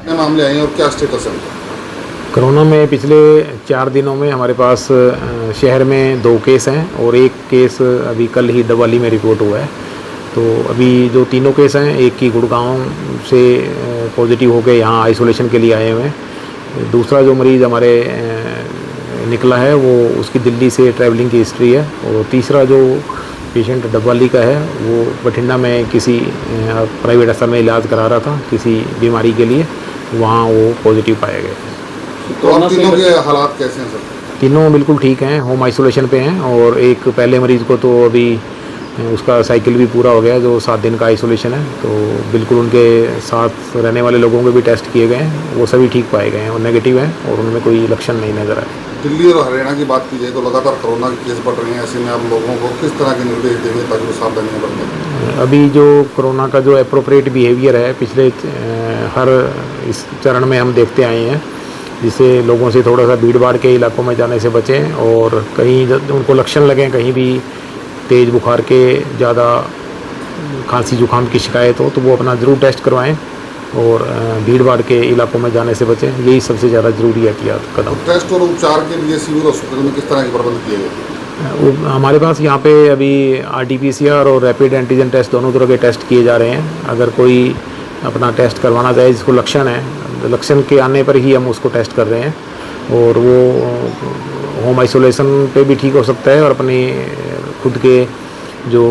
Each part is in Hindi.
कितने मामले आए हैं और क्या स्टेटस है उनका? कोरोना में पिछले 4 दिनों में हमारे पास शहर में 2 केस हैं और एक केस अभी कल ही डबवाली में रिपोर्ट हुआ है। तो अभी जो तीनों केस हैं, एक की गुड़गांव से पॉजिटिव होकर यहाँ आइसोलेशन के लिए आए हुए हैं। दूसरा जो मरीज़ हमारे निकला है वो उसकी दिल्ली से ट्रैवलिंग की हिस्ट्री है, और तीसरा जो पेशेंट डबवाली का है वो बठिंडा में किसी प्राइवेट अस्पताल में इलाज करा रहा था किसी बीमारी के लिए, वहाँ वो पॉजिटिव पाए गए। तो अब तीनों के हालात कैसे हैं सर? तीनों बिल्कुल ठीक हैं, होम आइसोलेशन पे हैं, और एक पहले मरीज़ को तो अभी उसका साइकिल भी पूरा हो गया जो 7 दिन का आइसोलेशन है। तो बिल्कुल उनके साथ रहने वाले लोगों के भी टेस्ट किए गए हैं, वो सभी ठीक पाए गए हैं और नेगेटिव हैं, और उनमें कोई लक्षण नहीं नज़र आए। दिल्ली और हरियाणा की बात की जाए तो लगातार कोरोना के केस बढ़ रहे हैं, ऐसे में आप लोगों को किस तरह के निर्देश देंगे ताकि वो सावधानियां बरतें? अभी जो कोरोना का जो एप्रोप्रिएट बिहेवियर है पिछले हर इस चरण में हम देखते आए हैं, जिससे लोगों से थोड़ा सा भीड़ भाड़ के इलाकों में जाने से बचें, और कहीं उनको लक्षण लगें, कहीं भी तेज़ बुखार के, ज़्यादा खांसी जुकाम की शिकायत हो तो वो अपना ज़रूर टेस्ट करवाएं, और भीड़ भाड़ के इलाकों में जाने से बचें। यही सबसे ज़्यादा ज़रूरी एहतियात कदम। तो टेस्ट और उपचार के लिए सिविल हॉस्पिटल में किस तरह के प्रबंध किए गए? हमारे पास यहाँ पे अभी RT-PCR और रैपिड एंटीजन टेस्ट दोनों तरह के टेस्ट किए जा रहे हैं। अगर कोई अपना टेस्ट करवाना चाहे जिसको लक्षण है, लक्षण के आने पर ही हम उसको टेस्ट कर रहे हैं, और वो होम आइसोलेशन पे भी ठीक हो सकता है, और अपनी खुद के जो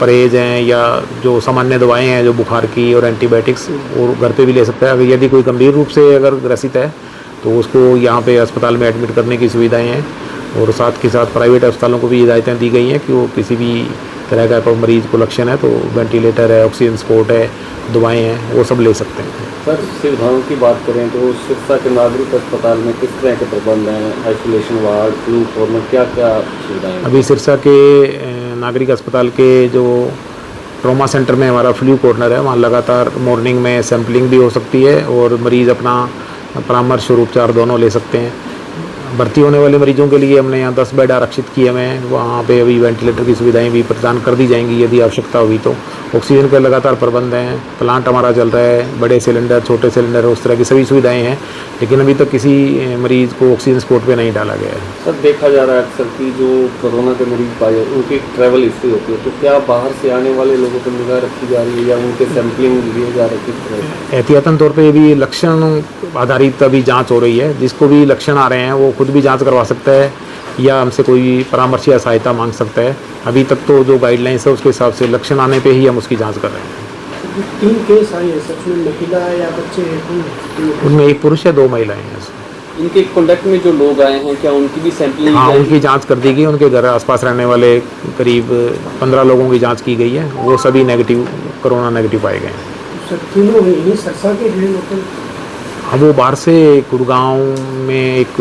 परहेज हैं या जो सामान्य दवाएं हैं जो बुखार की और एंटीबायोटिक्स, और घर पे भी ले सकता है। अगर यदि कोई गंभीर रूप से अगर ग्रसित है तो उसको यहाँ पे अस्पताल में एडमिट करने की सुविधाएं हैं, और साथ के साथ प्राइवेट अस्पतालों को भी हिदायतें दी गई हैं कि वो किसी भी तरह का कोई मरीज़ को लक्षण है तो वेंटिलेटर है, ऑक्सीजन सपोर्ट है, दवाएं हैं, वो सब ले सकते हैं। सर, सुविधाओं की बात करें तो सिरसा के नागरिक अस्पताल में किस तरह के प्रबंध हैं? आइसोलेशन वार्ड, फ्लू कॉर्नर, क्या क्या सुविधाएं हैं? अभी सिरसा के नागरिक अस्पताल के जो ट्रॉमा सेंटर में हमारा फ्लू कॉर्नर है, वहाँ लगातार मॉर्निंग में सैम्पलिंग भी हो सकती है, और मरीज़ अपना परामर्श और उपचार दोनों ले सकते हैं। भर्ती होने वाले मरीजों के लिए हमने यहाँ 10 बेड आरक्षित किए हुए हैं। वहाँ पे अभी वेंटिलेटर की सुविधाएं भी प्रदान कर दी जाएंगी यदि आवश्यकता हुई तो। ऑक्सीजन के लगातार प्रबंध हैं, प्लांट हमारा चल रहा है, बड़े सिलेंडर, छोटे सिलेंडर, उस तरह की सभी सुविधाएं हैं, लेकिन अभी तक किसी मरीज़ को ऑक्सीजन सपोर्ट पे नहीं डाला गया है। सर, देखा जा रहा है अक्सर कि जो कोरोना के मरीज पाए उनकी ट्रैवल हिस्ट्री होती है, तो क्या बाहर से आने वाले लोगों पर निगाह रखी जा रही है या उनके सैम्पलिंग लिए जा रहे हैं किस तरह? एहतियातन तौर पे भी लक्षण आधारित अभी जांच हो रही है। जिसको भी लक्षण आ रहे हैं वो खुद भी जांच करवा सकता है या हमसे कोई परामर्श या सहायता मांग सकता है। अभी तक तो जो गाइडलाइंस है उसके हिसाब से लक्षण आने पे ही हम उसकी जांच कर रहे हैं। 3 केस आए हैं सच में, महिला या बच्चे हैं? उनमें एक पुरुष है, 2 महिलाएं हैं। इनके कॉन्टैक्ट में जो लोग आए हैं क्या उनकी भी सैम्पलिंग? हाँ, उनकी जांच कर दी गई। उनके घर आसपास रहने वाले करीब 15 लोगों की जांच की गई है, वो सभी नेगेटिव, कोरोना नेगेटिव पाए गए हैं। सर, तीनों यही सिरसा के हैं लोकल? अब वो बाहर से गुड़गांव में एक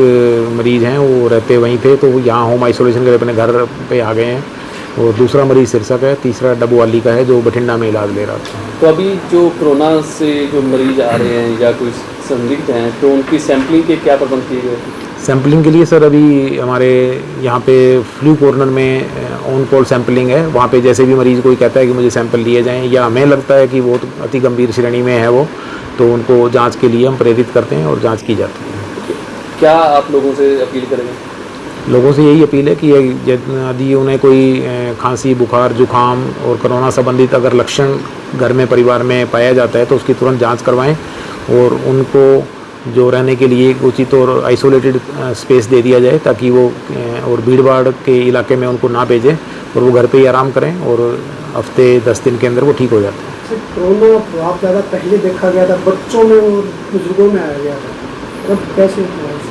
मरीज़ हैं, वो रहते वहीं थे, तो यहाँ होम आइसोलेशन के लिए अपने घर पे आ गए हैं। और दूसरा मरीज़ सिरसा का है, तीसरा डबवाली का है जो बठिंडा में इलाज ले रहा था। तो अभी जो कोरोना से जो मरीज आ रहे हैं या कोई संदिग्ध हैं तो उनकी सैम्पलिंग के क्या प्रबंध किए गए? सैम्पलिंग के लिए सर अभी हमारे यहाँ पे फ्लू कॉर्नर में ऑन कॉल सैम्पलिंग है। वहाँ पे जैसे भी मरीज़ कोई कहता है कि मुझे सैंपल लिए जाएं या हमें लगता है कि वो तो अति गंभीर श्रेणी में है वो, तो उनको जांच के लिए हम प्रेरित करते हैं और जांच की जाती है। क्या आप लोगों से अपील करेंगे? लोगों से यही अपील है कि यदि उन्हें कोई खांसी, बुखार, जुकाम और कोरोना संबंधित अगर लक्षण घर में, परिवार में पाया जाता है तो उसकी तुरंत जाँच करवाएँ, और उनको जो रहने के लिए उचित और आइसोलेटेड स्पेस दे दिया जाए ताकि वो और भीड़ भाड़ के इलाके में उनको ना भेजें, और वो घर पे ही आराम करें, और हफ्ते 10 दिन के अंदर वो ठीक हो जाते हैं। सर, कोरोना प्रभाव ज़्यादा पहले देखा गया था, बच्चों में और बुजुर्गों में आया गया था, अब कैसे?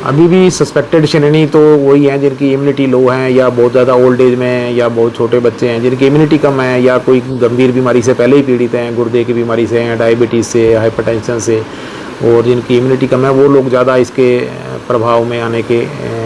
अभी भी सस्पेक्टेड श्रेणी तो वही हैं जिनकी इम्यूनिटी लो है, या बहुत ज़्यादा ओल्ड एज में हैं, या बहुत छोटे बच्चे हैं जिनकी इम्यूनिटी कम है, या कोई गंभीर बीमारी से पहले ही पीड़ित हैं, गुर्दे की बीमारी से हैं, डायबिटीज़ से, हाइपरटेंशन से, और जिनकी इम्यूनिटी कम है वो लोग ज़्यादा इसके प्रभाव में आने के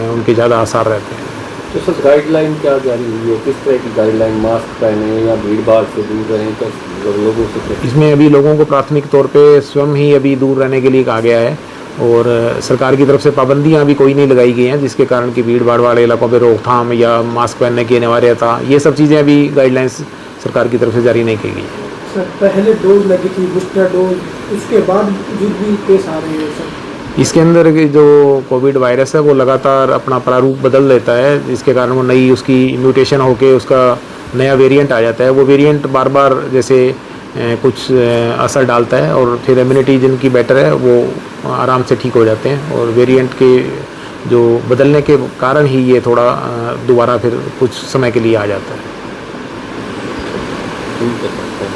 उनके ज़्यादा आसार रहते हैं। तो सर, गाइडलाइन क्या जारी हुई है? किस तरह की गाइडलाइन? मास्क पहने या भीड़ भाड़ से दूर रहें? क्या लोगों से? इसमें अभी लोगों को प्राथमिक तौर पे स्वयं ही अभी दूर रहने के लिए कहा गया है, और सरकार की तरफ से पाबंदियां अभी कोई नहीं लगाई गई हैं जिसके कारण कि भीड़ भाड़ वाले इलाकों पे रोकथाम या मास्क पहनने की अनिवार्यता, ये सब चीज़ें अभी गाइडलाइंस सरकार की तरफ से जारी नहीं की गई है। सर, पहले डोज लगी थी, बूस्टर डोज उसके बाद जो भी केस आ रहे हैं सर। इसके अंदर के जो कोविड वायरस है वो लगातार अपना प्रारूप बदल लेता है, जिसके कारण वो नई उसकी म्यूटेशन होके उसका नया वेरिएंट आ जाता है। वो वेरिएंट बार बार जैसे कुछ असर डालता है और फिर इम्यूनिटी जिनकी बेटर है वो आराम से ठीक हो जाते हैं, और वेरिएंट के जो बदलने के कारण ही ये थोड़ा दोबारा फिर कुछ समय के लिए आ जाता है। ठीक है।